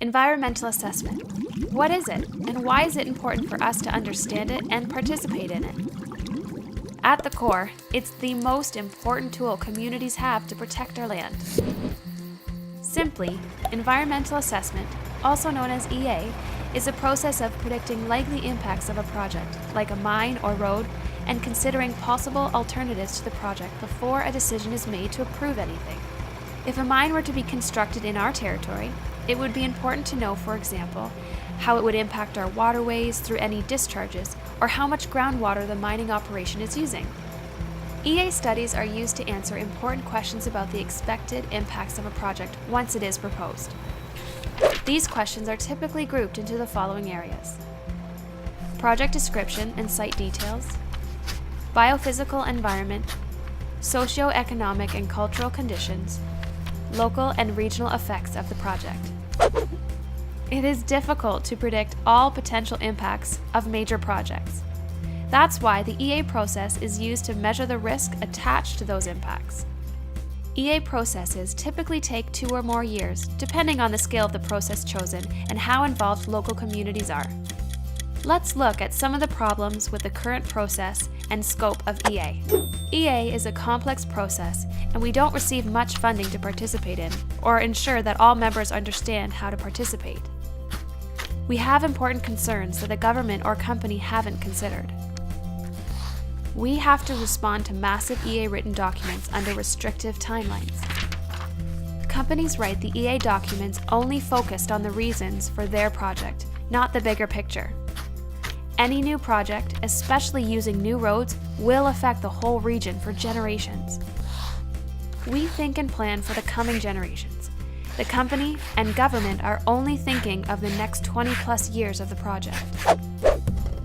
Environmental assessment. What is it, and why is it important for us to understand it and participate in it? At the core, it's the most important tool communities have to protect our land. Simply, environmental assessment, also known as EA, is a process of predicting likely impacts of a project, like a mine or road, and considering possible alternatives to the project before a decision is made to approve anything. If a mine were to be constructed in our territory, it would be important to know, for example, how it would impact our waterways through any discharges, or how much groundwater the mining operation is using. EA studies are used to answer important questions about the expected impacts of a project once it is proposed. These questions are typically grouped into the following areas: project description and site details, biophysical environment, socio-economic and cultural conditions, local and regional effects of the project. It is difficult to predict all potential impacts of major projects. That's why the EA process is used to measure the risk attached to those impacts. EA processes typically take 2 or more years, depending on the scale of the process chosen and how involved local communities are. Let's look at some of the problems with the current process and scope of EA. EA is a complex process, and we don't receive much funding to participate in or ensure that all members understand how to participate. We have important concerns that the government or company haven't considered. We have to respond to massive EA written documents under restrictive timelines. Companies write the EA documents only focused on the reasons for their project, not the bigger picture. Any new project, especially using new roads, will affect the whole region for generations. We think and plan for the coming generations. The company and government are only thinking of the next 20+ years of the project.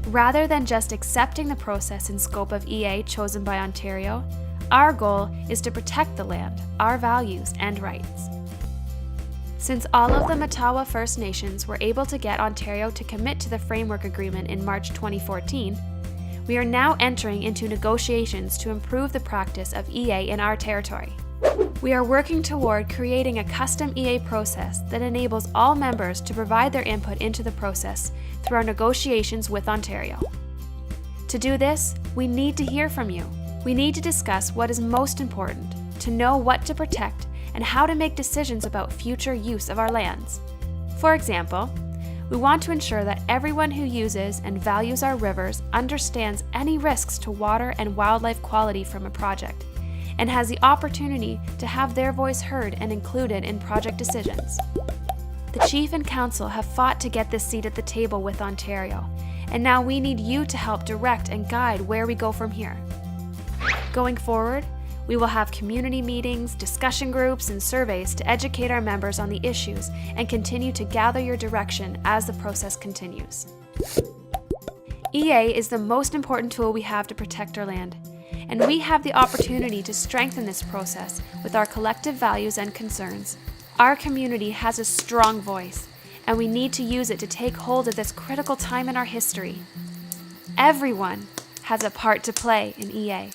Rather than just accepting the process and scope of EA chosen by Ontario, our goal is to protect the land, our values and rights. Since all of the Matawa First Nations were able to get Ontario to commit to the Framework Agreement in March 2014, we are now entering into negotiations to improve the practice of EA in our territory. We are working toward creating a custom EA process that enables all members to provide their input into the process through our negotiations with Ontario. To do this, we need to hear from you. We need to discuss what is most important, to know what to protect, and how to make decisions about future use of our lands. For example, we want to ensure that everyone who uses and values our rivers understands any risks to water and wildlife quality from a project, and has the opportunity to have their voice heard and included in project decisions. The Chief and Council have fought to get this seat at the table with Ontario, and now we need you to help direct and guide where we go from here. Going forward, we will have community meetings, discussion groups, and surveys to educate our members on the issues and continue to gather your direction as the process continues. EA is the most important tool we have to protect our land, and we have the opportunity to strengthen this process with our collective values and concerns. Our community has a strong voice, and we need to use it to take hold of this critical time in our history. Everyone has a part to play in EA.